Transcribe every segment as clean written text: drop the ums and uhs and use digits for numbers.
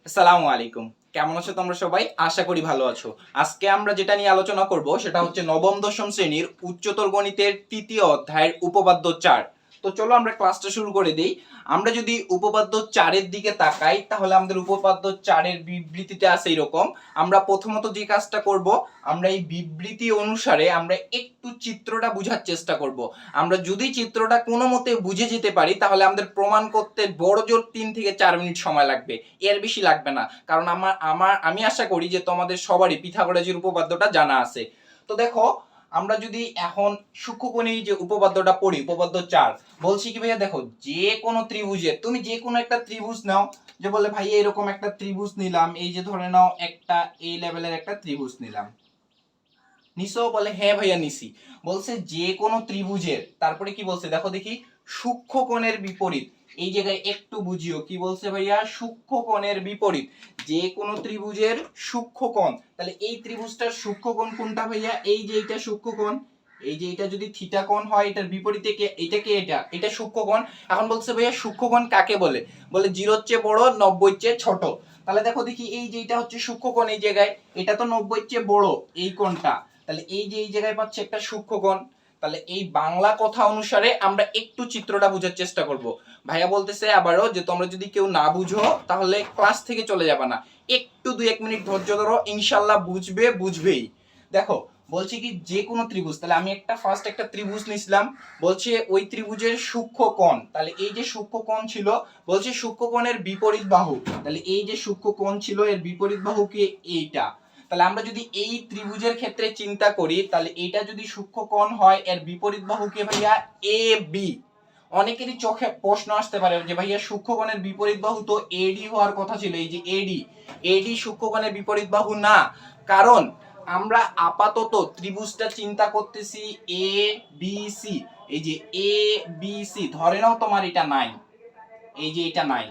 আসসালামু আলাইকুম। কেমন আছো তোমরা সবাই? আশা করি ভালো আছো। আজকে আমরা যেটা নিয়ে আলোচনা করব সেটা হচ্ছে নবম দশম শ্রেণীর উচ্চতর গণিতের তৃতীয় অধ্যায়ের উপপাদ্য 4। তো চলো আমরা ক্লাসটা শুরু করে দেই। আমরা যদি উপপাদ্য 4 এর দিকে তাকাই তাহলে আমাদের উপপাদ্য 4 এর বিবৃতিতে আছে এরকম। আমরা প্রথমত যে কাজটা করব, আমরা এই বিবৃতি অনুসারে আমরা একটু চিত্রটা বোঝার চেষ্টা করব। আমরা যদি চিত্রটা কোনো মতে বুঝে যেতে পারি তাহলে আমাদের প্রমাণ করতে বড় জোর 3 থেকে 4 মিনিট সময় লাগবে, এর বেশি লাগবে না। কারণ আমি আশা করি যে তোমাদের সবারই পিথাগোরাসের উপপাদ্যটা জানা আছে। তো দেখো, আমরা যদি এখন সূক্ষ্মকোণী যে উপপাদ্যটা পড়ি, উপপাদ্য 4 বলছি কি ভাইয়া, দেখো যে কোনো ত্রিভুজের, তুমি যে কোনো একটা ত্রিভুজ নাও, যে বলে ভাই এরকম একটা ত্রিভুজ নিলাম, এই যে ধরে নাও একটা এই লেভেলের একটা ত্রিভুজ নিলাম, নিছো? বলে হ্যাঁ ভাইয়া নিছি। বলছে যে কোনো ত্রিভুজের, তারপরে কি বলছে দেখো দেখি, সূক্ষ্মকোণের বিপরীত। এই জায়গায় একটু বুঝিও, কি বলছে ভাইয়া? সূক্ষ্মকোণের বিপরীত। যে কোনো ত্রিভুজের সূক্ষ্মকোণ, তাহলে এই ত্রিভুজটার সূক্ষ্মকোণ কোনটা ভাইয়া? এই যে এটা সূক্ষ্মকোণ। এই যে এটা যদি থিটা কোণ হয়, এটার বিপরীতে কে? এটা কে? এটা সূক্ষ্মকোণ। এখন বলছে ভাইয়া সূক্ষ্মকোণ কাকে বলে? বলে 0-র চেয়ে বড়, 90-র চেয়ে ছোট। তাহলে দেখো দেখি, এই যে এটা হচ্ছে সূক্ষ্মকোণ, এই জায়গায় এটা তো 90-র চেয়ে বড়, এই কোণটা। তাহলে এই যে এই জায়গায় পাচ্ছে একটা সূক্ষ্মকোণ। তাহলে এই বাংলা কথা অনুসারে আমরা একটু চিত্রটা বোঝার চেষ্টা করব। ভাইয়া বলতেছে আবারও যে তোমরা যদি কেউ না বুঝো তাহলে ক্লাস থেকে চলে যাবে না, একটু 2-1 মিনিট ধৈর্য ধরো, ইনশাআল্লাহ বুঝবেই। দেখো, বলছি কি যে কোনো ত্রিভুজ, তাহলে আমি ফার্স্ট একটা ত্রিভুজ নিছিলাম। বলছে ওই ত্রিভুজের সূক্ষ্মকোণ, তাহলে এই যে সূক্ষ্মকোণ ছিল, বলছে সূক্ষ্মকোণের বিপরীত বাহু। তাহলে এই যে সূক্ষ্মকোণ ছিল, এর বিপরীত বাহু কি? এইটা। তাহলে আমরা যদি এই ত্রিভুজের ক্ষেত্রে চিন্তা করি, তাহলে এটা যদি সূক্ষ্মকোণ হয়, এর বিপরীত বাহু কে ভাইয়া? A B. অনেকেরই চোখে প্রশ্ন আসতে পারে যে ভাইয়া সূক্ষ্মকোণের বিপরীত বাহু তো এডি হওয়ার কথা ছিল, এই যে এডি। এডি সূক্ষ্মকোণের বিপরীত বাহু না। কারণ আমরা আপাতত ত্রিভুজটা চিন্তা করতেছি এ বি সি। এই যে এ বি সি, ধরে নাও তোমার এটা নাই, এই যে এটা নাই,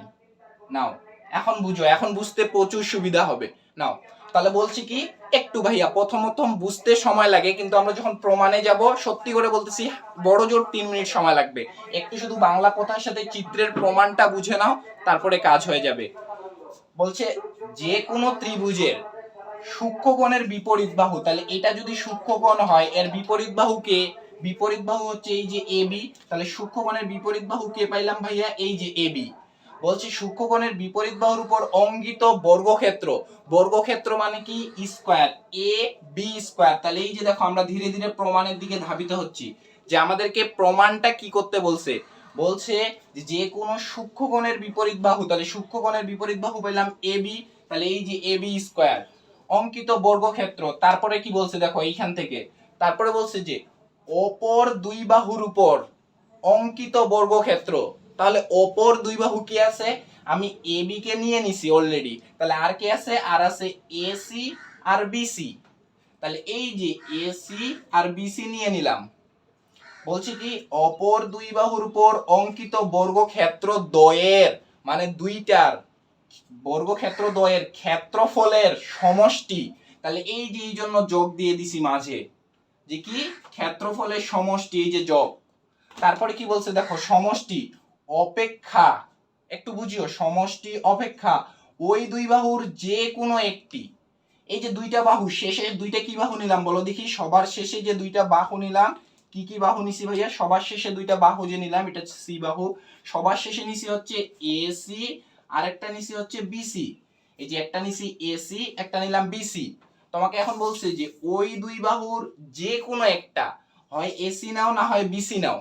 নাও। এখন বুঝো, এখন বুঝতে প্রচুর সুবিধা হবে। নাও, তাহলে বলছি কি, একটু ভাইয়া প্রথম বুঝতে সময় লাগে, কিন্তু আমরা যখন প্রমাণে যাব, সত্যি করে বলতেছি বড় জোর 3 মিনিট সময় লাগবে। একটু শুধু বাংলা কথার সাথে চিত্রের প্রমাণটা বুঝে নাও, তারপরে কাজ হয়ে যাবে। বলছে যে কোনো ত্রিভুজের সূক্ষ্মকোণের বিপরীত বাহু, তাহলে এটা যদি সূক্ষ্মকোণ হয়, এর বিপরীত বাহু কে? বিপরীত বাহু হচ্ছে এই যে এবি। তাহলে সূক্ষ্মকোণের বিপরীত বাহু কে পাইলাম ভাইয়া? এই যে এবি। বলছি সূক্ষ্মকোণের বিপরীত বাহুর উপর অঙ্কিত বর্গক্ষেত্র, বর্গক্ষেত্র মানে কি? Square, A B square. তাহলে এই যে দেখো, আমরা ধীরে ধীরে প্রমাণের দিকে ধাবিত হচ্ছি, যে আমাদেরকে প্রমাণটা কি করতে বলছে। বলছে যে কোনো সূক্ষ্মকোণের বিপরীত বাহু, তাহলে সূক্ষ্মকোণের বিপরীত বাহু পেলাম এবি। তাহলে এই যে এবি স্কয়ার অঙ্কিত বর্গক্ষেত্র। তারপরে কি বলছে দেখো এইখান থেকে, তারপরে বলছে যে অপর দুই বাহুর উপর অঙ্কিত বর্গক্ষেত্র। তাহলে অপর দুই বাহু কি আছে? আমি এ বি কে নিয়ে নিছি অলরেডি, তাহলে আর কি আছে? আর আছে এসি আর বিসি। তাহলে এই যে এসি আর বিসি নিয়ে নিলাম। বলছি কি, অপর দুই বাহুর উপর অঙ্কিত বর্গক্ষেত্র দ্বয়ের, মানে দুইটার বর্গক্ষেত্র দ্বয়ের ক্ষেত্রফলের সমষ্টি। তাহলে এই যে এই জন্য যোগ দিয়ে দিছি মাঝে, যে কি? ক্ষেত্রফলের সমষ্টি, এই যে যোগ। তারপরে কি বলছে দেখো, সমষ্টি অপেক্ষা, একটু বুঝিও, সমষ্টি অপেক্ষা ওই দুই বাহুর যে কোনো একটি। এই যে দুইটা বাহু, শেষে দুইটা কি বাহু নিলাম বলো দেখি? সবার শেষে যে দুইটা বাহু নিলাম, কি কি বাহু নিছি ভাইয়া? সবার শেষে দুইটা বাহু যে নিলাম, এটা সি বাহু। সবার শেষে নিছি হচ্ছে এসি, আর একটা নিছি হচ্ছে বিসি। এই যে একটা নিছি এসি, একটা নিলাম বিসি। তোমাকে এখন বলছে যে ওই দুই বাহুর যে কোনো একটা, হয় এসি নাও না হয় বিসি নাও।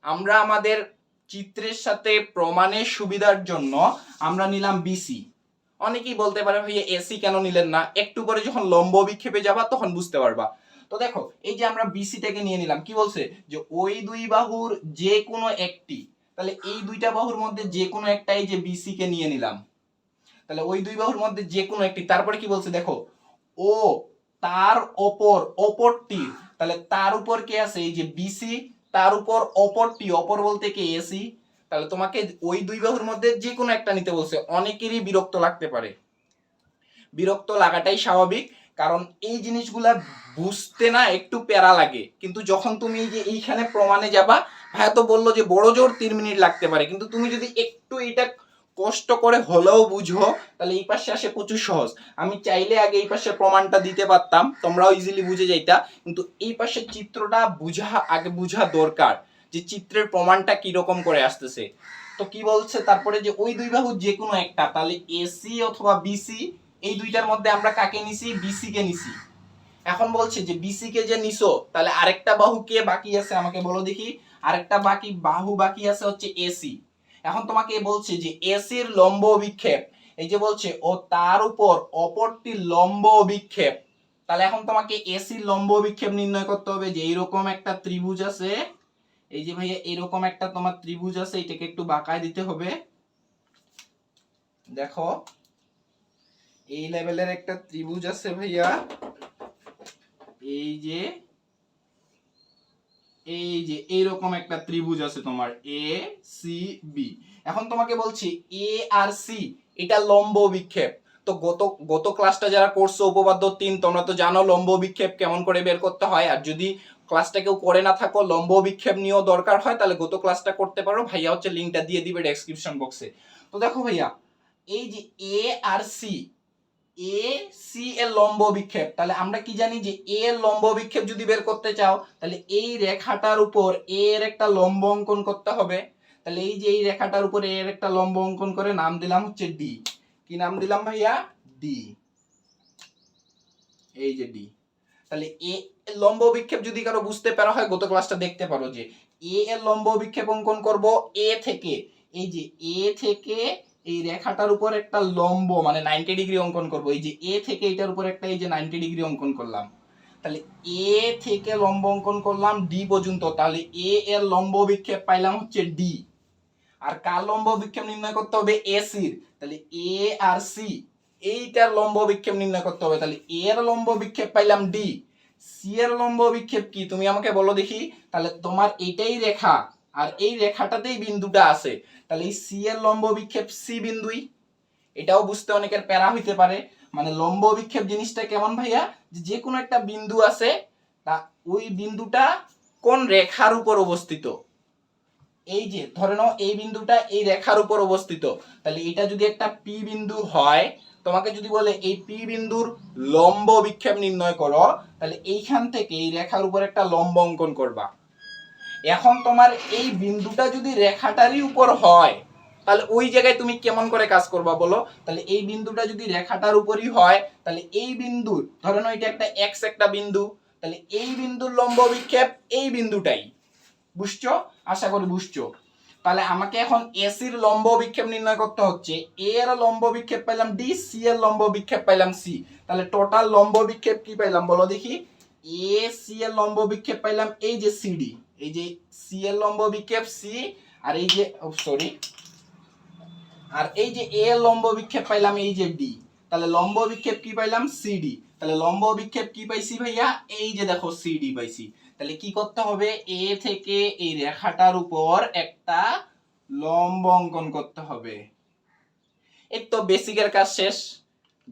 আমরা আমাদের চিত্রের সাথে প্রমাণের সুবিধার জন্য আমরা নিলাম বিসি। অনেকেই বলতে পারে ভাইয়া এসি কেন নিলেন না? একটু পরে যখন লম্ব বিক্ষেপে যাবা তখন বুঝতে পারবা। তো দেখো, এই যে আমরা বিসিটাকে নিয়ে নিলাম, কি বলছে? যে ওই দুই বাহুর যে কোনো একটি। তাহলে এই দুইটা বাহুর মধ্যে যে কোনো একটা, এই যে বিসি কে নিয়ে নিলাম। তাহলে ওই দুই বাহুর মধ্যে যে কোনো একটি। তারপরে কি বলছে দেখো, ও তার অপর, অপরটি। তাহলে তার উপর কে আছে? এই যে বিসি, তার উপর অপরটি, অপর বলতে কি? এসি। তাহলে তোমাকে ওই দুই বাহুর মধ্যে যে কোনো একটা নিতে বলছে। অনেকেরই বিরক্ত লাগতে পারে, বিরক্ত লাগাটাই স্বাভাবিক, কারণ এই জিনিসগুলা বুঝতে না একটু প্যারা লাগে, কিন্তু যখন তুমি এই যে এইখানে প্রমাণে যাবা, ভাইয়া তো বললো যে বড় জোর 3 মিনিট লাগতে পারে, কিন্তু তুমি যদি একটু এটা কষ্ট করে হলেও বুঝো, তাহলে এই পাশে আসে প্রচুর সহজ। আমি চাইলে আগে এই পাশের প্রমাণটা দিতে পারতাম, তোমরাও ইজিলি বুঝে যাইতা, কিন্তু এই পাশের চিত্রটা বুঝা দরকার যে চিত্রের প্রমাণটা কি রকম করে আসতেছে। তো কি বলছে তারপরে, যে ওই দুই বাহুর যে কোনো একটা, তাহলে এসি অথবা বিসি, এই দুইটার মধ্যে আমরা কাকে নিছি? বিসি কে নিছি। এখন বলছে যে বিসি কে যে নিছো, তাহলে আরেকটা বাহু কে বাকি আছে আমাকে বলো দেখি। আরেকটা বাহু বাকি আছে হচ্ছে এসি। এখন তোমাকে বলছে যে এসির লম্ব বিক্ষেপ, এই যে বলছে ও তার উপর অপরটি লম্ব বিক্ষেপ। তাহলে এখন তোমাকে এসির লম্ব বিক্ষেপ নির্ণয় করতে হবে, যে এইরকম একটা ত্রিভুজ আছে, এই যে ভাইয়া এরকম একটা তোমার ত্রিভুজ আছে, এটাকে একটু বাঁকায় দিতে হবে। দেখো এই লেভেলের একটা ত্রিভুজ আছে ভাইয়া, এই যে এইরকম একটা ত্রিভুজ আছে তোমার এ সি বি। এখন তোমাকে বলছি এ আর সি এটা লম্ব বিক্ষেপ। তো গত ক্লাসটা যারা করছো উপপাদ্য 3, তোমরা তো জানো লম্ব বিক্ষেপ কেমন করে বের করতে হয়। আর যদি ক্লাসটা কেউ করে না থাকো, লম্ব বিক্ষেপ নিয়েও দরকার হয়, তাহলে গত ক্লাসটা করতে পারো, ভাইয়া হচ্ছে লিংকটা দিয়ে দিবে ডেসক্রিপশন বক্সে। তো দেখো ভাইয়া, এই যে এ আর সি, এ সি এর লম্ব বিক্ষেপ, তাহলে আমরা কি জানি যে এ এর লম্ব বিক্ষেপ যদি বের করতে চাও, তাহলে এই রেখাটার উপর এ এর একটা লম্ব অঙ্কন করতে হবে। তাহলে এই যে এই রেখাটার উপর এ এর একটা লম্ব অঙ্কন করে নাম দিলাম হচ্ছে ডি। কি নাম দিলাম ভাইয়া? ডি। এই যে ডি। তাহলে এ এর লম্ব বিক্ষেপ যদি কারো বুঝতে পারা হয়, গত ক্লাসটা দেখতে পারো, যে এ এর লম্ব বিক্ষেপ অঙ্কন করব এ থেকে, এই যে এ থেকে এই রেখাটার উপর একটা লম্ব মানে 90 ডিগ্রি অঙ্কন করব। এই যে এ থেকে এটার উপর একটা এই যে 90 ডিগ্রি অঙ্কন করলাম। তাহলে এ থেকে লম্ব অঙ্কন করলাম ডি পর্যন্ত, তাহলে এ এর লম্ব বিক্ষেপ পাইলাম হচ্ছে ডি। আর কার লম্ব বিক্ষেপ নির্ণয় করতে হবে? এসির। তাহলে এ আর সি এইটার লম্ব বিক্ষেপ নির্ণয় করতে হবে। তাহলে এ এর লম্ব বিক্ষেপ পাইলাম ডি, সি এর লম্ব বিক্ষেপ কি তুমি আমাকে বলো দেখি। তাহলে তোমার এইটাই রেখা, আর এই রেখাটাতেই বিন্দুটা আছে, তাহলে এই সি এর লম্ব বিক্ষেপ সি বিন্দুই। এটাও বুঝতে অনেকের প্যারা হইতে পারে, মানে লম্ব বিক্ষেপ জিনিসটা কেমন ভাইয়া, যে কোনো একটা বিন্দু আছে, তা ওই বিন্দুটা কোন রেখার উপর অবস্থিত। এই যে ধরে নাও এই বিন্দুটা এই রেখার উপর অবস্থিত, তাহলে এটা যদি একটা পি বিন্দু হয়, তোমাকে যদি বলে এই পি বিন্দুর লম্ব বিক্ষেপ নির্ণয় করো, তাহলে এইখান থেকে এই রেখার উপর একটা লম্ব অঙ্কন করবা। এখন তোমার এই বিন্দুটা যদি রেখাটারই উপর হয়, তাহলে ওই জায়গায় তুমি কেমন করে কাজ করবা বলো। তাহলে এই বিন্দুটা যদি রেখাটার উপরই হয়, তাহলে এই বিন্দুর ধরে নাও এটা একটা এক্স একটা বিন্দু, তাহলে এই বিন্দুর লম্ব বিক্ষেপ এই বিন্দুটাই। বুঝছো? আশা করি বুঝছো। তাহলে আমাকে এখন এসির লম্ব বিক্ষেপ নির্ণয় করতে হচ্ছে। এ এর লম্ব বিক্ষেপ পাইলাম ডি, সি এর লম্ব বিক্ষেপ পাইলাম সি। তাহলে টোটাল লম্ব বিক্ষেপ কি পাইলাম বলো দেখি। এ সি এর লম্ব বিক্ষেপ পাইলাম এই যে সিডি, এই যে সি এর লম্ব বিক্ষেপ সি, আর এই যে সরি, আর এই যে এ এর লম্ব বিক্ষেপ পাইলাম এই যে ডি। তাহলে লম্ব বিক্ষেপ কি পাইলাম? সিডি। তাহলে লম্ব বিক্ষেপ কি পাইছি ভাইয়া? এই যে দেখো সিডি পাইছি। তাহলে কি করতে হবে? এ থেকে এই রেখাটার উপর একটা লম্ব অঙ্কন করতে হবে। এই তো বেসিকের কাজ শেষ।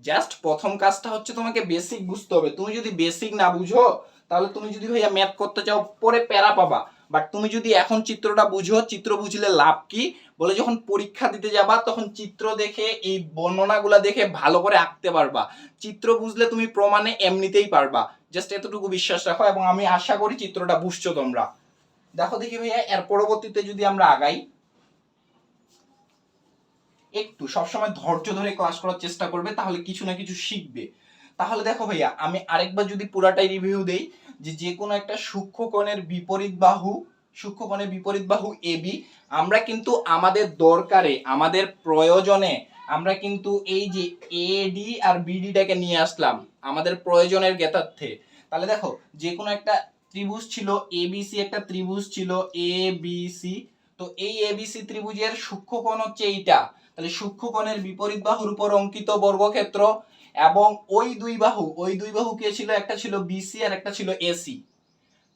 জাস্ট প্রথম কাজটা হচ্ছে তোমাকে বেসিক বুঝতে হবে। তুমি যদি বেসিক না বুঝো, তাহলে তুমি যদি ভাইয়া ম্যাথ করতে চাও পরে প্যারা পাবা। বাট তুমি যদি এখন চিত্রটা বুঝো, চিত্র বুঝলে লাভ কি বলে, যখন পরীক্ষা দিতে যাবা তখন চিত্র দেখে এই বর্ণনাগুলা দেখে ভালো করে আঁকতে পারবা। চিত্র বুঝলে তুমি প্রমাণে এমনিতেই পারবা। জাস্ট এতটুকু বিশ্বাস রাখো, এবং আমি আশা করি চিত্রটা বুঝছো তোমরা। দেখো দেখি ভাইয়া, এর পরবর্তীতে যদি আমরা আগাই, একটু সবসময় ধৈর্য ধরে ক্লাস করার চেষ্টা করবে, তাহলে কিছু না কিছু শিখবে। তাহলে দেখো ভাইয়া, আমি আরেকবার যদি পুরাটাই রিভিউ দেই, যে কোনো একটা সূক্ষ্মকোণের বিপরীত বাহু এবি, আমরা কিন্তু আমাদের দরকারে আমাদের প্রয়োজনে আমরা কিন্তু এই যে এডি আর বিডিটাকে নিয়ে আসলাম আমাদের প্রয়োজনের জ্ঞাতার্থে। তাহলে দেখো, যে কোনো একটা ত্রিভুজ ছিল এবিসি, একটা ত্রিভুজ ছিল এবিসি। তো এই এবিসি ত্রিভুজের সূক্ষ্মকোণ হচ্ছে এইটা। তাহলে সূক্ষ্মকোণের বিপরীত বাহুর উপর অঙ্কিত বর্গক্ষেত্র, এবং ওই দুই বাহু কে ছিল? একটা ছিল বিসি আর একটা ছিল এসি।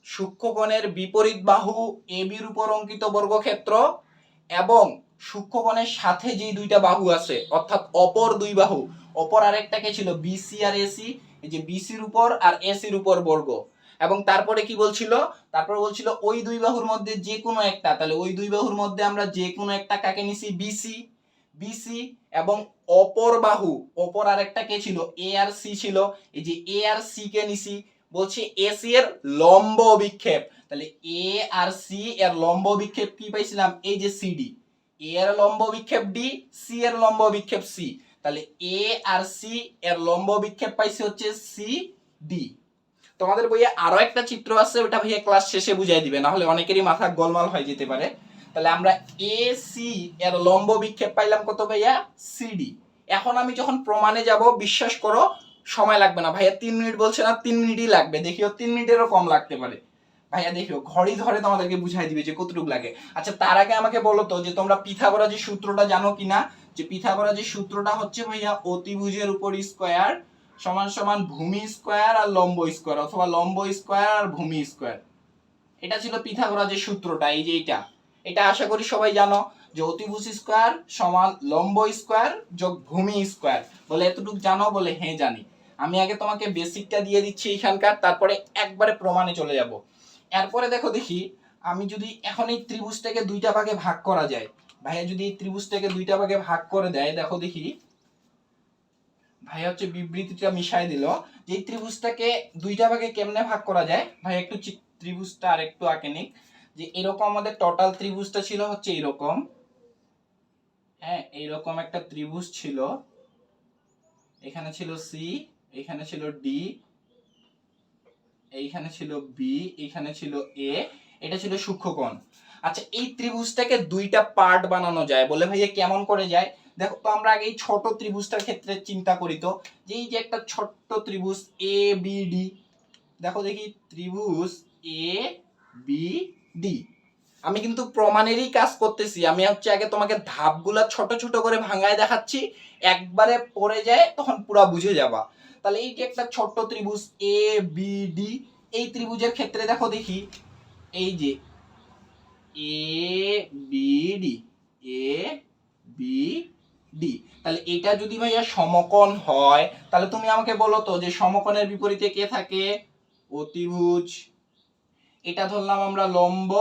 সূক্ষ্মকোণের বিপরীত বাহু এবির উপর অঙ্কিত বর্গক্ষেত্র, এবং সূক্ষ্মকোণের সাথে যে দুইটা বাহু আছে, অর্থাৎ অপর দুই বাহু, অপর আরেকটাকে ছিল বিসি আর এসি, এই যে বিসির উপর আর এসির উপর বর্গ। এবং তারপরে কি বলছিল? তারপরে বলছিল ওই দুই বাহুর মধ্যে যে কোনো একটা, তাহলে ওই দুই বাহুর মধ্যে আমরা যে কোনো একটা কাকে নিছি? বিসি। বিসি এবং অপর বাহু, অপর আরেকটা কে ছিল, এ আর সি ছিল, এই যে এ আর সি কে নিছি, বলছি এসি এর লম্ব বিক্ষেপ, তাহলে এ আর সি এর লম্ব বিক্ষেপ কি পাইছিলাম, এই যে সিডি, এ এর লম্ব বিক্ষেপ ডি, সি এর লম্ব বিক্ষেপ সি, তাহলে এ আর সি এর লম্ব বিক্ষেপ পাইছি হচ্ছে সি ডি। তোমাদের বইয়ে আরো একটা চিত্র আছে, ওটা ভাইয়া ক্লাস শেষে বুঝাই দিবে, না হলে অনেকেরই মাথা গোলমাল হয়ে যেতে পারে। তাহলে আমরা এ সি এর লম্ব বিক্ষেপ পাইলাম কত ভাইয়া, সিডি। এখন আমি যখন প্রমাণে যাব, বিশ্বাস করো সময় লাগবে না ভাইয়া, 3 মিনিট বলছে না, 3 মিনিটই লাগবে, দেখিও 3 মিনিটেরও কম লাগতে পারে ভাইয়া, দেখিও ঘড়ি ধরে তোমাদেরকে বুঝাই দিবে যে কতটুকু লাগে। আচ্ছা তার আগে আমাকে বলো তো যে তোমরা পিথাগোরাসের সূত্রটা জানো কিনা, যে পিথাগোরাসের সূত্রটা হচ্ছে ভাইয়া অতিভুজের উপর স্কয়ার সমান সমান ভূমি স্কয়ার আর লম্ব স্কয়ার, অথবা লম্ব স্কয়ার আর ভূমি স্কয়ার। এটা ছিল পিথাগোরাসের সূত্রটা, এই যে এটা আশা করি সবাই জানো, যে অতিভুজ স্কয়ার সমান লম্ব স্কয়ার যোগ ভূমি স্কয়ার। বলে এতটুকু জানো, বলে হ্যাঁ জানি। আমি আগে তোমাকে বেসিকটা দিয়ে দিচ্ছি এখানকার, তারপরে একবারে প্রমাণে চলে যাব। এরপরে দেখো দেখি, আমি যদি এখন এই ত্রিভুজটাকে দুইটা ভাগে ভাগ করা যায়, ভাইয়া যদি এই ত্রিভুজটাকে দুইটা ভাগে ভাগ করে দেয়, দেখো দেখি, ভাই হচ্ছে বিবৃতিটা মিশাই দিল, যে এই ত্রিভুজটাকে দুইটা ভাগে কেমনে ভাগ করা যায়। ভাই একটু ত্রিভুজটা আর একটু আঁকে নিক, যে এরকম আমাদের টোটাল ত্রিভুজটা ছিল হচ্ছে এরকম, হ্যাঁ এইরকম একটা ত্রিভুজ ছিল, এখানে ছিল সি, এখানে ছিল ডি, এইখানে ছিল বি, এখানে ছিল এ, এটা ছিল সূক্ষ্মকোণ। আচ্ছা এই ত্রিভুজটাকে দুইটা পার্ট বানানো যায়, বলে ভাইয়া কেমন করে যায়। দেখো তো আমরা আগে এই ছোট ত্রিভুজটার ক্ষেত্রে চিন্তা করি তো, যে এই যে একটা ছোট্ট ত্রিভুজ এ বি ডি, দেখো দেখি ত্রিভুজ এ বি ডি, আমি কিন্তু প্রমাণেরই কাজ করতেছি, আমি হচ্ছে আগে তোমাকে ধাপগুলা ছোট ছোট করে ভাঙায় দেখাচ্ছি, একবারে পড়ে যায় তখন পুরা বুঝে যাবা। তাহলে এই যে একটা ছোট্ট ত্রিভুজ এ বি ডি, এই ত্রিভুজের ক্ষেত্রে দেখো দেখি, এই যে A B D, A B D, তাহলে এটা যদি ভাইয়া সমকোণ হয়, তাহলে তুমি আমাকে বলো তো যে সমকোণের বিপরীতে কে থাকে, অতিভুজ। এটা ধরলাম আমরা লম্ব,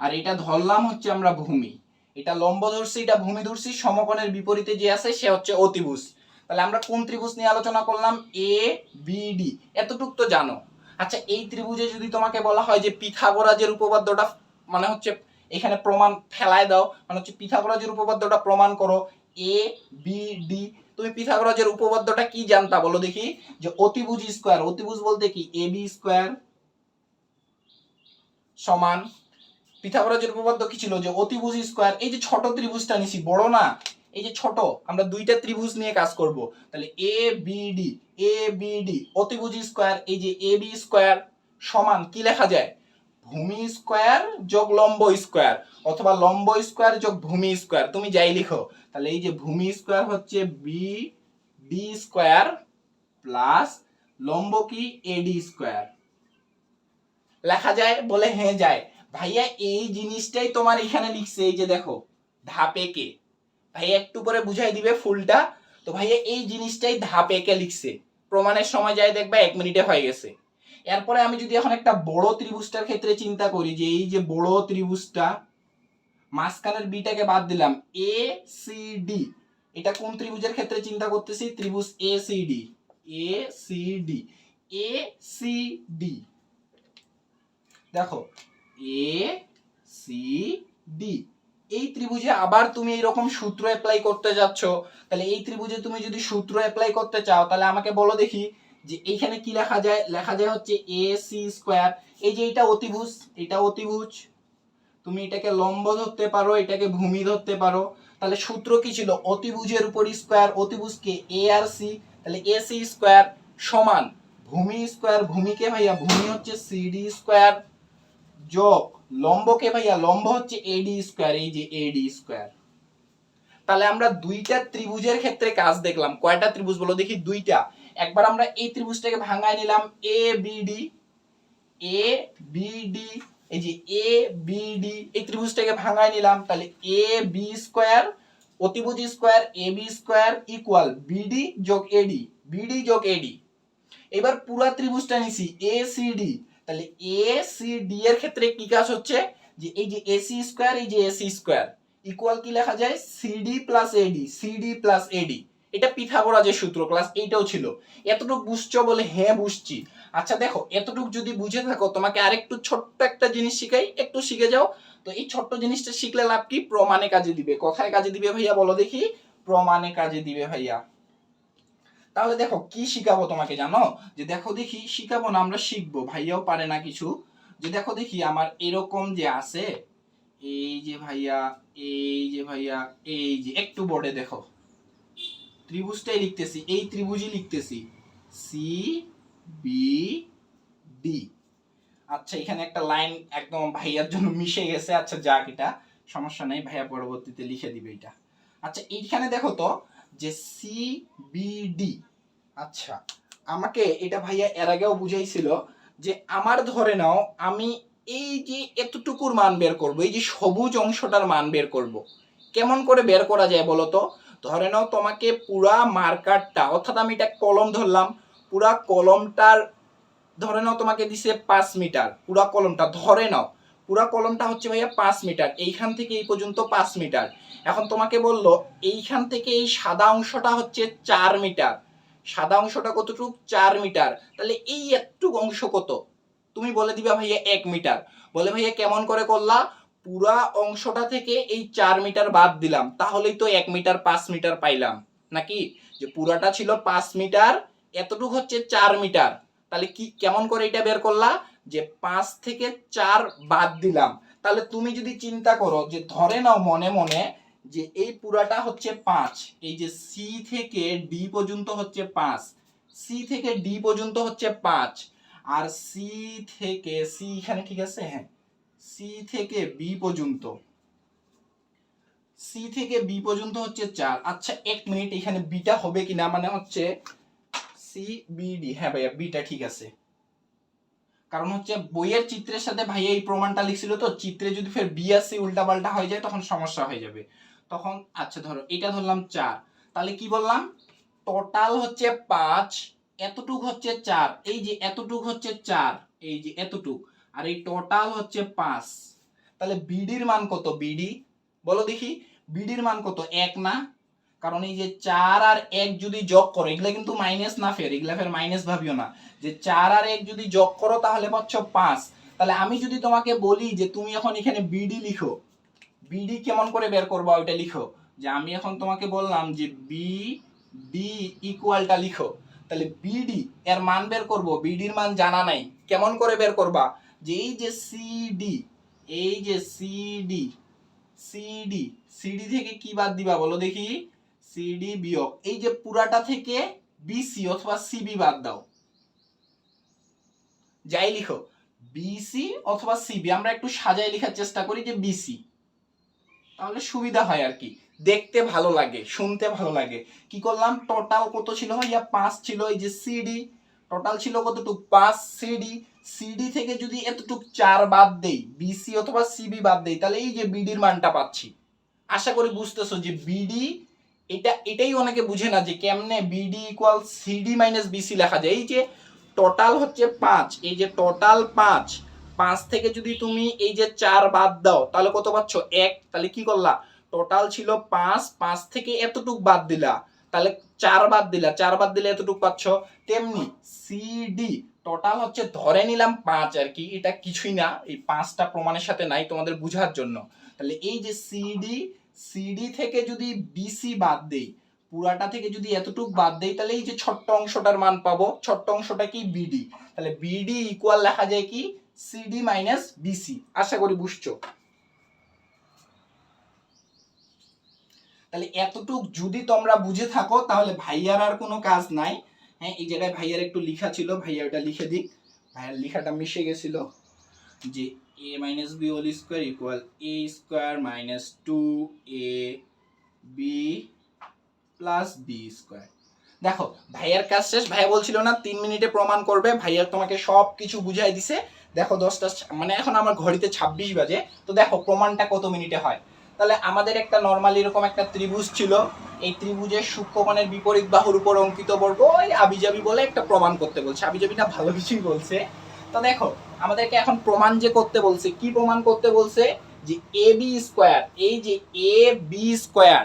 আর এটা ধরলাম হচ্ছে আমরা ভূমি, এটা লম্ব ধরছি, এটা ভূমি ধরছি, সমকোণের বিপরীতে যে আছে সে হচ্ছে অতিভুজ। তাহলে আমরা কোন ত্রিভুজ নিয়ে আলোচনা করলাম, এ বি ডি, এতটুক তো জানো। আচ্ছা এই ত্রিভুজে যদি তোমাকে বলা হয় যে পিথাগোরাসের উপপাদ্যটা, মানে হচ্ছে এখানে প্রমাণ ফেলায় দাও, মানে হচ্ছে পিথাগোরাসের উপপাদ্যটা প্রমাণ করো, এ বি ডি, তুমি পিথাগোরাসের উপপাদ্যটা কি জানতা বলো দেখি, যে অতিভুজ স্কয়ার, অতিভুজ বলতে কি এ বি স্কয়ার সমান, পিথাগোরাসের উপপাদ্য কি ছিল, যে অতিভুজ স্কয়ার, এই যে ছোট ত্রিভুজটা নিছি, বড় না, এই যে ছোট, আমরা দুইটা ত্রিভুজ নিয়ে কাজ করব, তাহলে A B D, A B D অতিভুজ স্কয়ার, এই যে এ বি স্কয়ার সমান কি লেখা যায়, ভূমি স্কয়ার যোগ লম্ব স্কয়ার, অথবা লম্ব স্কয়ার যোগ ভূমি স্কয়ার, তুমি যাই লিখো। তাহলে এই যে ভূমি স্কয়ার হচ্ছে বি ডি স্কয়ার প্লাস লম্ব কি এডি স্কয়ার, লেখা যায়, বলে হ্যাঁ যায়। ভাইয়া এই জিনিসটাই তোমার এখানে লিখছে, এই যে দেখো ধাপ একে, ভাইয়া একটু পরে বুঝাই দিবে ফুলটা। তো ভাইয়া এই জিনিসটাই ধাপ একে লিখছে, প্রমাণের সময় যায় দেখবা 1 মিনিটে হয়ে গেছে। এরপরে আমি যদি এখন একটা বড় ত্রিভুজটার ক্ষেত্রে চিন্তা করি, যে এই যে বড় ত্রিভুজটা, মাঝখানের বিটাকে বাদ দিলাম, এ সি ডি, এটা কোন ত্রিভুজের ক্ষেত্রে চিন্তা করতেছি, ত্রিভুজ A C D, A C D, A C D, দেখো এ সি ডি, এই ত্রিভুজে আবার তুমি এইরকম সূত্র অ্যাপ্লাই করতে যাচ্ছ, তাহলে এই ত্রিভুজে তুমি যদি সূত্র অ্যাপ্লাই করতে চাও, তাহলে আমাকে বলো দেখি, যে এইখানে কি লেখা যায়, লেখা যায় হচ্ছে এ সি স্কয়ার, এই যে এটা অতিভুজ, এটা অতিভুজ, তুমি এটাকে লম্ব ধরতে পারো, এটাকে ভূমি ধরতে পারো। তাহলে সূত্র কি ছিল, অতিভুজের উপর স্কয়ার, অতিভুজকে এ আর সি, তাহলে এ সি স্কয়ার সমান ভূমি স্কয়ার, ভূমিকে ভাইয়া ভূমি হচ্ছে সিডি স্কয়ার যোগ লম্বকে ভাইয়া লম্ব হচ্ছে এডি স্কয়ার, এই যে এডি স্কয়ার। তাহলে আমরা দুইটা ত্রিভুজের ক্ষেত্রে কাজ দেখলাম, কয়টা ত্রিভুজ বলো দেখি, দুইটা। একবার আমরা এই ত্রিভুজটাকে ভাঙায় নিলাম, A B D, A B D, এই যে এ বি ডি, এই ত্রিভুজটাকে ভাঙায় নিলাম, তাহলে এ বি স্কয়ার অতিভুজ square A B square equal BD যোগ এডি, বিডি যোগ এডি। এবার পুরা ত্রিভুজটা নিছি এ সি ডি, তাহলে এ সি ডি এর ক্ষেত্রে কি কাজ হচ্ছে, যে এই যে এসি স্কয়ার, এই যে এসি স্কয়ার ইকুয়াল কি লেখা যায়, সিডি প্লাস এডি, সিডি প্লাস এডি। এটা পিথাগোরাসের সূত্র, ক্লাস 8এও ছিল। এতটুকু বুঝছো বলে হ্যাঁ বুঝছি। আচ্ছা দেখো, এতটুকু যদি বুঝে থাকো, তোমাকে আরেকটু ছোট্ট একটা জিনিস শিখাই, একটু শিখে যাও। তো এই ছোট্ট জিনিসটা শিখলে লাভ কি, প্রমাণে কাজে দিবে। কোথায় কাজে দিবে ভাইয়া বলো দেখি? প্রমাণে কাজে দিবে ভাইয়া। তাহলে দেখো কি শিখাবো তোমাকে জানো? যে দেখো দেখি, শিখাবো না, আমরা শিখবো, ভাইয়াও পারে না কিছু। যে দেখো দেখি, আমার এরকম যে আছে, এই যে ভাইয়া, এই যে ভাইয়া, এই যে একটু বোর্ডে দেখো, ত্রিভুজটাই লিখতেছি, এই ত্রিভুজই লিখতেছি, সি বি ডি। আচ্ছা এখানে একটা লাইন একদম ভাইয়ার জন্য মিশে গেছে, আচ্ছা যাক, এটা সমস্যা নেই, ভাইয়া পরবর্তীতে লিখে দিবে এটা। আচ্ছা এইখানে দেখো তো, যে সি বি ডি। আচ্ছা আমাকে এটা ভাইয়া এর আগেও বুঝাইছিল, যে আমার ধরে নাও আমি এই যে এতটুকুর মান বের করব, এই যে সবুজ অংশটার মান বের করব। কেমন করে বের করা যায় বলো তো? ধরে নাও তোমাকে পুরা মার্কারটা, অর্থাৎ আমি এটা কলম ধরলাম, পুরা কলমটার ধরে নাও তোমাকে দিছে 5 মিটার, পুরা কলমটা ধরে নাও, পুরা কলমটা হচ্ছে ভাইয়া 5 মিটার, এইখান থেকে এই পর্যন্ত 5 মিটার। এখন তোমাকে বললো এইখান থেকে এই সাদা অংশটা হচ্ছে 4 মিটার, সাদা অংশটা কতটুকু, 4 মিটার। তাহলে এই একটুকু অংশ কত? তুমি বলে দিবা ভাইয়া 1 মিটার। বলে ভাইয়া কেমন করে করলা? পুরা অংশটা থেকে এই 4 মিটার বাদ দিলাম, তাহলেই তো 1 মিটার 5 মিটার পাইলাম নাকি? যে পুরাটা ছিল 5 মিটার, এতটুকু হচ্ছে 4 মিটার। তাহলে কি কেমন করে এটা বের করলা? যে 5 থেকে 4 বাদ দিলাম। তাহলে তুমি যদি চিন্তা করো, যে ধরে নাও মনে মনে, যে এই পুরাটা হচ্ছে 5, এই যে সি থেকে ডি পর্যন্ত হচ্ছে 5, সি থেকে ডি পর্যন্ত হচ্ছে 5, আর সি থেকে, সি এখানে ঠিক আছে, হ্যাঁ, সি থেকে বি পর্যন্ত, সি থেকে বি পর্যন্ত হচ্ছে 4। আচ্ছা এক মিনিট, এখানে বিটা হবে কিনা, মানে হচ্ছে সি বি ডি, হ্যাঁ ভাইয়া বিটা ঠিক আছে। কারণ হচ্ছে বইয়ের চিত্রের সাথে ভাইয়া এই প্রমাণটা লিখছিল, তো চিত্রে যদি ফের বি আর সি উল্টা পাল্টা হয়ে যায় তখন সমস্যা হয়ে যাবে তখন। আচ্ছা ধরো এটা ধরলাম 4, তাহলে কি বললাম, টোটাল হচ্ছে 5, এতটুক হচ্ছে 4, এই যে এতটুক হচ্ছে 4, এই যে এতটুক, আর এই টোটাল হচ্ছে 5। তাহলে বিডির মান কত? বিডি বলো দেখি, বিডির মান কত? 1 না? কারণ এই যে 4 আর 1 যদি যোগ করো, এগুলা কিন্তু মাইনাস না, ফের এগুলা ফের মাইনাস ভাবিও না, যে 4 আর 1 যদি যোগ করো তাহলে পাচ্ছ 5। তাহলে আমি যদি তোমাকে বলি যে তুমি এখন এখানে বিডি লিখো, বিডি কেমন করে বের করবা ওইটা লিখো। যে আমি এখন তোমাকে বললাম যে বি ডি ইকুয়ালটা লিখো, তাহলে বিডি এর মান বের করব, বিডির মান জানা নাই, কেমন করে বের করবা? যে এই যে সিডি, এই যে সিডি, সিডি, সিডি থেকে কি বাদ দিবা বলো দেখি? সিডি বিয়োগ এই যে পুরাটা থেকে বিসি অথবা সিবি বাদ দাও, যাই লিখো, বিসি অথবা সিবি। আমরা একটু সাজায় লেখার চেষ্টা করি যে বিসি, তাহলে সুবিধা হয় আর কি, দেখতে ভালো লাগে, শুনতে ভালো লাগে। কি করলাম, টোটাল কত ছিল ভাইয়া? 5 ছিল। এই যে সিডি টোটাল ছিল কতটুক? 5 সিডি, সিডি থেকে যদি এতটুক 4 বাদ দেই, বিসি অথবা সিবি বাদ দেই, তাহলে এই যে বিডির মানটা পাচ্ছি। আশা করি বুঝতেছো যে বিডি, এটাই অনেকে বুঝে না যে কেমনে BD equal CD minus BC লেখা যায়। এই যে টোটাল হচ্ছে 5, এই যে টোটাল 5, 5 থেকে যদি তুমি এই যে 4 বাদ দাও তাহলে কত পাচ্ছ? 1। তাহলে কি করলা, টোটাল ছিল 5, 5 থেকে এতটুক বাদ দিলা, তাহলে 4 বাদ দিলা, 4 বাদ দিলে এতটুক পাচ্ছ। তেমনি সিডি টোটাল হচ্ছে ধরে নিলাম 5 আর কি, এটা কিছুই না, এই 5টা প্রমাণের সাথে নাই, তোমাদের বোঝার জন্য। তাহলে এই যে সিডি, সিডি থেকে যদি বিসি বাদ দেই, পুরাটা থেকে যদি এতটুক বাদ দেই, তাহলে এই যে ছোট্ট অংশটার মান পাবো, ছোট্ট অংশটা কি? বিডি। তাহলে বিডি ইকুয়াল লেখা যায় কি? CD minus BC. আশা করি বুঝছো। তাহলে এতটুক যদি তোমরা বুঝে থাকো তাহলে ভাইয়ার আর কোনো কাজ নাই। হ্যাঁ এই জায়গায় ভাইয়ার একটু লেখা ছিল, ভাইয়া ওটা লিখে দিক, ভাইয়ার লেখাটা মিশে গেছিল, যে a minus b whole square equal a square minus 2ab plus b square। দেখো ভাইয়ার কাজ শেষ, ভাইয়া বলছিল না 3 মিনিটে প্রমাণ করবে, ভাইয়া তোমাকে সব কিছু বুঝাই দিছে। দেখো 10টা মানে এখন আমার ঘড়িতে 26 বাজে, তো দেখো প্রমাণটা কত মিনিটে হয়। তাহলে আমাদের একটা নরমাল এরকম একটা ত্রিভুজ ছিল, এই ত্রিভুজের সূক্ষ্মকোণের বিপরীত বাহুর উপর অঙ্কিত বর্গ ওই আবিজাবি বলে একটা প্রমাণ করতে বলছে, আবিজাবি না ভালো কিছুই বলছে। তো দেখো আমাদেরকে এখন প্রমাণ যে করতে বলছে, কি প্রমাণ করতে বলছে? যে এ বি স্কোয়ার, এই যে A B square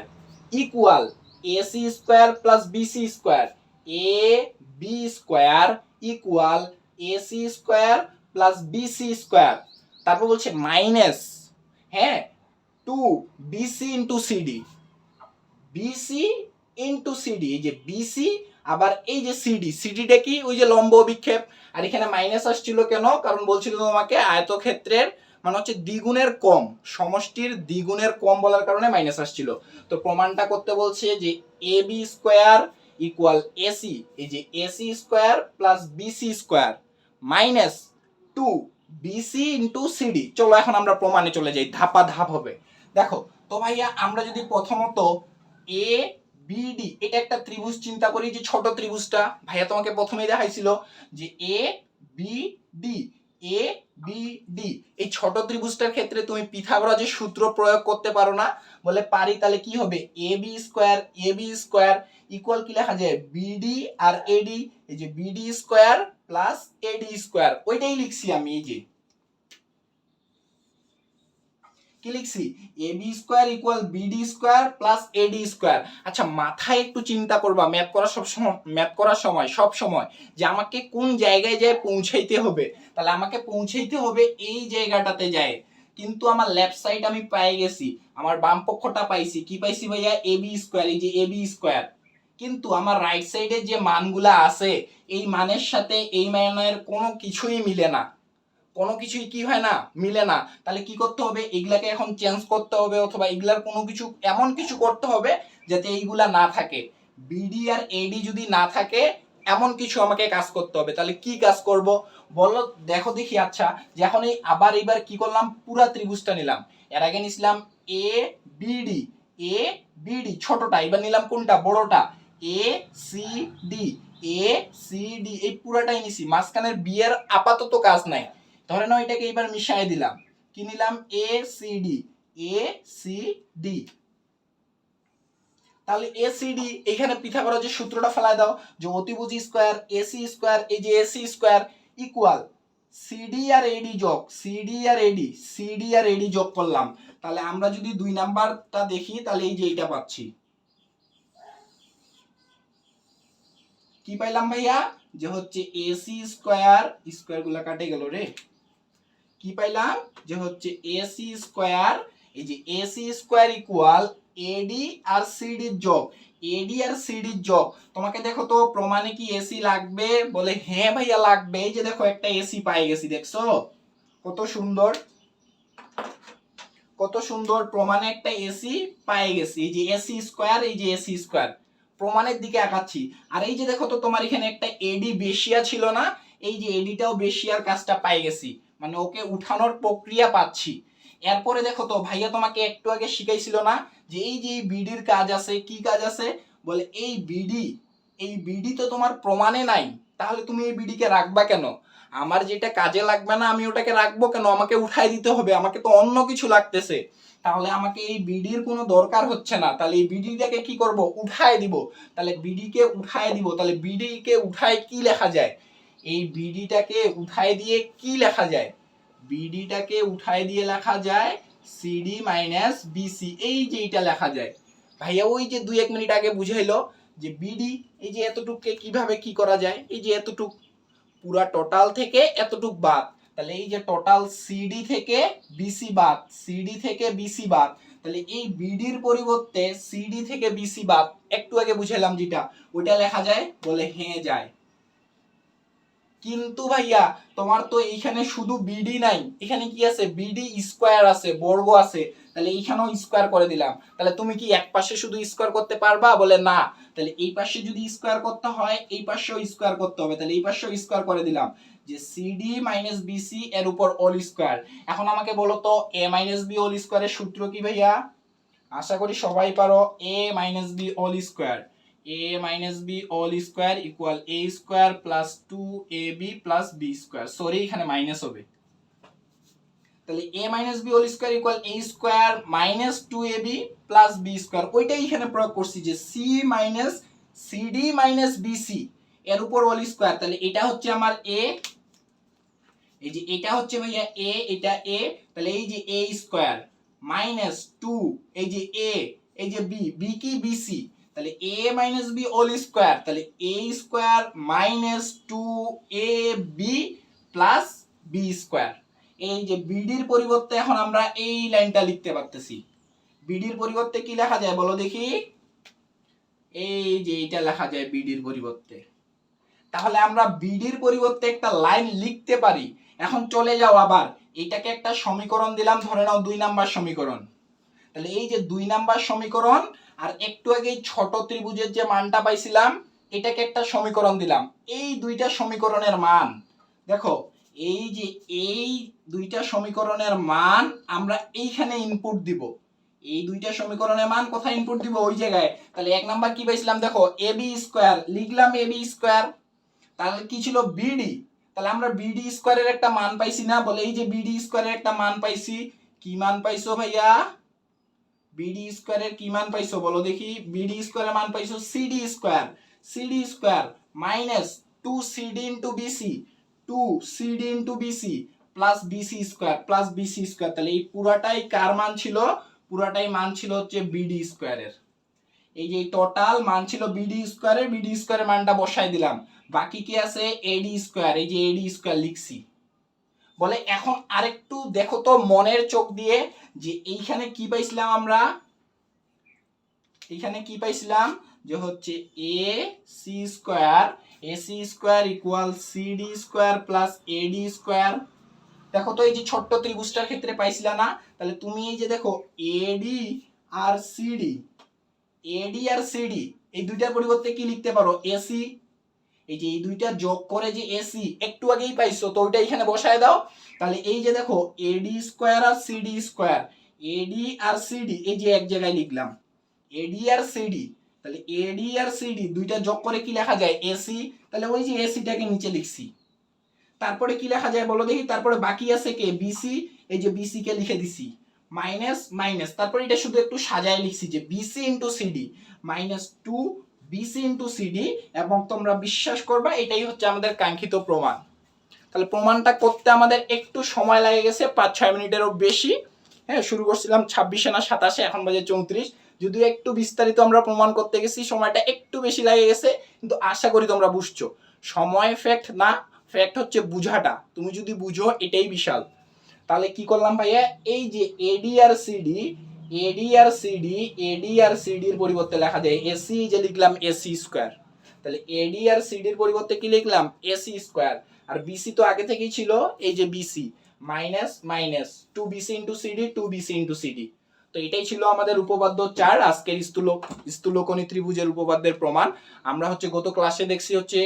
equal AC square plus BC square, A B square equal AC square plus BC square, তারপর বলছে মাইনাস, হ্যাঁ, two BC into CD, BC into CD, এই যে বিসি আবার এই যে সিডি, সিডিটা কি ওই যে লম্ব অভিক্ষেপ, আর এখানে মাইনাস আসছিল কেন, কারণ বলছিল তোমাকে আয়তক্ষেত্রের মানে হচ্ছে দ্বিগুণের কম, সমষ্টির দ্বিগুণের কম বলার কারণে মাইনাস আসছিল। তো প্রমাণটা করতে বলছে যে A B square equal AC, এই যে AC square plus BC square minus two BC into CD. চলো এখন আমরা প্রমাণে চলে যাই, ধাপা ধাপ হবে। দেখো তো ভাইয়া, আমরা যদি প্রথমত এ বিডি এটা একটা ত্রিভুজ চিন্তা করি, যে ছোট ত্রিভুজটা ভাইয়া তোমাকে প্রথমেই দেখাইছিল যে A B D, A B D, এই ছোট ত্রিভুজটার ক্ষেত্রে তুমি পিথাগোরাসের সূত্র প্রয়োগ করতে পারো না? বলে পারি। তাহলে কি হবে, এ বি স্কোয়ার ইকুয়াল কি লেখা যায়, বিডি আর এডি, এই যে BD square plus AD square, ওইটাই লিখছি আমি, এই যে কি লিখছি, A B square equal BD square plus AD square. আচ্ছা, মাথায় একটু চিন্তা করবা ম্যাথ করার সময় সব সময় যে আমাকে কোন জায়গায় যায় পৌঁছাইতে হবে। তাহলে আমাকে পৌঁছাইতে হবে এই জায়গাটাতে যায়, কিন্তু আমার লেফট সাইড আমি পেয়ে গেছি, আমার বাম পক্ষটা পাইছি, কি পাইছি ভাইয়া, এ বি স্কোয়ার, এই যে এ বি স্কোয়ার, কিন্তু আমার রাইট সাইডে যে মানগুলা আছে এই মানের সাথে এই মানের কোনো কিছুই মিলে না, কোনো কিছুই কি হয় না, মিলে না। তাহলে কি করতে হবে, এগুলাকে এখন চেঞ্জ করতে হবে, অথবা এগুলার কোনো কিছু এমন কিছু করতে হবে যাতে এইগুলা না থাকে, বিডি আর এডি যদি না থাকে এমন কিছু আমাকে কাজ করতে হবে। তাহলে কি কাজ করব বলো, দেখো দেখি। আচ্ছা, যখন এই আবার এবার কি করলাম, পুরা ত্রিভুজটা নিলাম, এর আগে নিছিলাম এ বিডি, এ বিডি ছোটটা, এবার নিলাম কোনটা, বড়টা, A C D, A C D, এই পুরাটাই নিছি, মাঝখানের বি এর আপাতত কাজ নাই। ধরে নাও এটাকে এবার মিশাই দিলাম, কি নিলাম, A C D, A C D. তাহলে এ সি ডি, এখানে পিথাগোরাসের সূত্রটা ফেলায় দাও, যে অতিভুজ স্কয়ার এসি স্কয়ার, এই যে এসি স্কয়ার ইকুয়াল সিডি আর এডি যোগ, সিডি আর এডি যোগ করলাম। তাহলে আমরা যদি 2 নাম্বারটা দেখি, তাহলে এই যে এইটা পাচ্ছি, কি পাইলাম ভাইয়া, যে হচ্ছে এসি স্কয়ার, স্কয়ার গুলা কাটে গেল রে, কি পাইলাম, যে হচ্ছে এসি স্কয়ার, এই যে এসি স্কয়ার ইকুয়াল এডি আর সিডি যোগ, এডি আর সিডি যোগ। তোমাকে দেখো তো প্রমাণে কি এসি লাগবে, বলে হ্যাঁ ভাইয়া লাগবে, এই যে দেখো একটা এসি পাই গেছি, দেখছো কত সুন্দর, কত সুন্দর, প্রমাণে একটা এসি পাই গেছি, এই যে এসি স্কয়ার, এই যে এসি স্কয়ার, প্রমাণের দিকে আগাচ্ছি। আর এই যে দেখো তো তোমার এখানে একটা এডি বেশিয়া ছিল না, এই যে এডিটাও বেশিয়ার কাজটা পাই গেছি, মানে ওকে উঠানোর প্রক্রিয়া পাচ্ছি। এরপরে দেখো তো ভাইয়া তোমাকে একটু আগে শিখাইছিল না যে এই যে বিডির কাজ আছে, কি কাজ আছে, বলে এই বিডি, এই বিডি তো তোমার প্রমাণে নাই, তাহলে তুমি এই বিডিকে রাখবা কেন, আমার যেটা কাজে লাগবে না আমি ওটাকে রাখবো কেন, আমাকে উঠাই দিতে হবে, আমাকে তো অন্য কিছু লাগতেছে, তাহলে আমাকে এই বিডির কোনো দরকার হচ্ছে না, তাহলে এই বিডিটাকে কি করব, উঠায় দিব। তাহলে বিডিকে উঠায় দিব, তাহলে বিডিকে উঠায় কি লেখা যায়, এই বিডিটাকে উঠায় দিয়ে কি লেখা যায়, বিডিটাকে উঠায় দিয়ে লেখা যায় সিডি মাইনাস বিসি, এই যে এটা লেখা যায়। ভাইয়া ওই যে 2-1 মিনিট আগে বুঝাইলো যে বিডি, এই যে এতটুককে কিভাবে কি করা যায়, এই যে এতটুক পুরা টোটাল থেকে এতটুক বাদ, তাহলে এই যে টোটাল সিডি থেকে বিসি বাদ, সিডি থেকে বিসি বাদ, তাহলে এই বিডির পরিবর্তে সিডি থেকে বিসি বাদ, একটু আগে বুঝাইলাম যেটা, ওইটা লেখা যায়, বলে হ্যাঁ যায়। কিন্তু ভাইয়া তোমার তো এইখানে শুধু বিডি নাই, এখানে কি আছে, বিডি স্কয়ার আছে, বর্গ আছে, তাহলে এইখানেও স্কয়ার করে দিলাম। তাহলে তুমি কি এক পাশে শুধু স্কয়ার করতে পারবা, বলে না, তাহলে এই পাশে যদি স্কয়ার করতে হয় এই পাশেও স্কয়ার করতে হবে, তাহলে এই পাশেও স্কয়ার করে দিলাম, যে সিডি মাইনাস বিসি এর উপর অল স্কয়ার। এখন আমাকে বলো তো এ মাইনাস বি অল স্কয়ারের সূত্র কি ভাইয়া, আশা করি সবাই পারো, A minus B all square, a minus b all square equal a square plus 2ab plus b square, sorry এখানে মাইনাস হবে, তাহলে a minus b all square equal a square minus 2ab plus b square, ওইটাই এখানে প্রয়োগ করছি, যে c minus cd minus bc এর উপর all square, তাহলে এটা হচ্ছে আমার a, এই যে এটা হচ্ছে ভাইয়া a, এটা a, তাহলে এই যে a square মাইনাস 2 এই যে a এই যে b b কি bc, তাহলে a minus b whole square, তাহলে a square minus 2ab plus b square. এই যে bd এর পরিবর্তে এখন আমরা এই লাইনটা লিখতে পারতেছি। bd এর পরিবর্তে কি লেখা যায় বলো দেখি? এই যে এটা লেখা যায় bd এর পরিবর্তে। তাহলে আমরা bd এর পরিবর্তে একটা লাইন লিখতে পারি। এখন চলে যাও আবার এটাকে একটা সমীকরণ দিলাম, ধরে নাও 2 নাম্বার সমীকরণ। তাহলে এই যে 2 নাম্বার সমীকরণ আর একটু আগে ছোট ত্রিভুজের যে মানটা পাইছিলাম এটাকে একটা সমীকরণ দিলাম। এই দুইটা সমীকরণের মান দেখো, এই যে এই দুইটা সমীকরণের মান আমরা এইখানে ইনপুট দিব। এই দুইটা সমীকরণের মান কোথায় ইনপুট দিব? ওই জায়গায়। তাহলে এক নাম্বার কি পাইছিলাম দেখো, ab স্কয়ার, লিখলাম ab স্কয়ার। তাহলে কি ছিল? bd। তাহলে আমরা bd স্কয়ারের একটা মান পাইছি না? বলে এই যে bd স্কয়ারের একটা মান পাইছি। কি মান পাইছো ভাইয়া? bd স্কয়ারের কি মান পাইছো বলো দেখি? bd স্কয়ারের মান পাইছো cd square. cd square minus 2cd into bc, 2cd into bc plus bc square plus bc square. তাহলে এই পুরাটাই কার মান ছিল? পুরাটাই মান ছিল হচ্ছে bd স্কয়ারের। এই যে টোটাল মান ছিল bd স্কয়ারের, bd স্কয়ারের মানটা বসাই দিলাম। বাকি কি আছে? ad স্কয়ার, এই যে ad স্কয়ার লিখছি। বলে এখন আরেকটু দেখো তো মনের চোখ দিয়ে যে এইখানে কি পাইছিলাম আমরা? এইখানে কি পাইছিলাম? যে হচ্ছে ac square, ac square equal cd square plus ad square. দেখো তো এই যে ছোট্ট ত্রিভুজটার ক্ষেত্রে পাইছিলা না? তাহলে তুমি এই যে দেখো ad আর cd, ad আর cd এই দুইটার পরিবর্তে কি লিখতে পারো? ac। এই যে এই দুইটা যোগ করে যে ac একটু আগেই পাইছো, তো ওইটা এখানে বসায় দাও। তাহলে এই যে দেখো ad স্কয়ার আর cd স্কয়ার, ad আর cd এই যে এক জায়গায় লিখলাম ad আর cd। তাহলে ad আর cd দুইটা যোগ করে কি লেখা যায়? ac। তাহলে ওই যে ac টাকে নিচে লিখছি। তারপরে কি লেখা যায় বলো দেখি? তারপরে বাকি আছে কে? bc, এই যে bc কে লিখে দিছি মাইনাস মাইনাস, তারপরে এটা শুধু একটু সাজায় লিখছি যে bc into cd minus 2 bc into cd, এবং তোমরা বিশ্বাস করবা এটাই হচ্ছে আমাদের কাঙ্ক্ষিত প্রমাণ। তাহলে প্রমাণটা করতে আমাদের একটু সময় লাগে গেছে, 5-6 মিনিটেরও বেশি। হ্যাঁ, শুরু করছিলাম 26 না 27, এখন বাজে 34। যদিও একটু বিস্তারিত আমরা প্রমাণ করতে গেছি, সময়টা একটু বেশি লাগে গেছে, কিন্তু আশা করি তোমরা বুঝছো। সময় ফ্যাক্ট না, ফ্যাক্ট হচ্ছে বুঝাটা। তুমি যদি বুঝো এটাই বিশাল। তাহলে কি করলাম ভাইয়া? এই যে ad আর cd, ad আর cd, ad আর cd এর পরিবর্তে লেখা যায় ac, যে লিখলাম ac স্কয়ার। তাহলে ad আর cd এর পরিবর্তে কি লিখলাম? ac square. আর bc তো আগে থেকেই ছিল, এই যে bc minus minus 2bc into cd, 2bc into cd। তো এটাই ছিল আমাদের উপপাদ্য 4, আজকের স্থূলকোণী ত্রিভুজের উপপাদ্যের প্রমাণ। আমরা হচ্ছে গত ক্লাসে দেখছি হচ্ছে,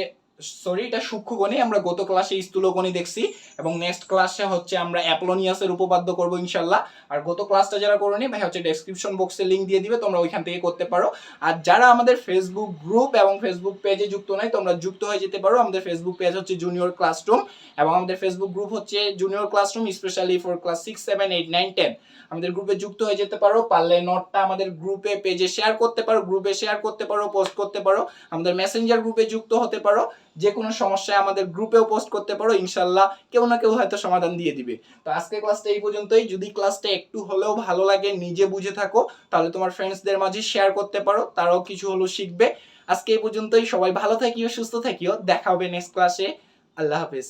সরি এটা সূক্ষ্মকোণী, আমরা গত ক্লাসে স্থূলকোণী দেখছি, এবং নেক্সট ক্লাসে হচ্ছে আমরা অ্যাপোলোনিয়াসের উপপাদ্য করব ইনশাআল্লাহ। আর গত ক্লাসটা যারা করোনি ভাই হচ্ছে ডেসক্রিপশন বক্সে লিংক দিয়ে দিবে, তোমরা ওইখান থেকে করতে পারো। আর যারা আমাদের ফেসবুক গ্রুপ এবং ফেসবুক পেজে যুক্ত নাই, তোমরা যুক্ত হয়ে যেতে পারো। আমাদের ফেসবুক পেজ হচ্ছে জুনিয়র ক্লাসরুম, এবং আমাদের ফেসবুক গ্রুপ হচ্ছে junior classroom specially for class 6, 7, 8, 9, 10। আমাদের গ্রুপে যুক্ত হয়ে যেতে পারো। পারলে নোটটা আমাদের গ্রুপে পেজে শেয়ার করতে পারো, গ্রুপে শেয়ার করতে পারো, পোস্ট করতে পারো। আমাদের মেসেঞ্জার গ্রুপে যুক্ত হতে পারো। যে কোনো সমস্যায় আমাদের গ্রুপেও পোস্ট করতে পারো, ইনশাআল্লাহ কেউ না কেউ হয়তো সমাধান দিয়ে দিবে। তো আজকের ক্লাসটা এই পর্যন্তই। যদি ক্লাসটা একটু হলেও ভালো লাগে, নিজে বুঝে থাকো, তাহলে তোমার ফ্রেন্ডসদের মাঝে শেয়ার করতে পারো, তারাও কিছু হলেও শিখবে। আজকে এই পর্যন্তই। সবাই ভালো থাকিও, সুস্থ থাকিও। দেখা হবে নেক্সট ক্লাসে। আল্লাহ হাফেজ।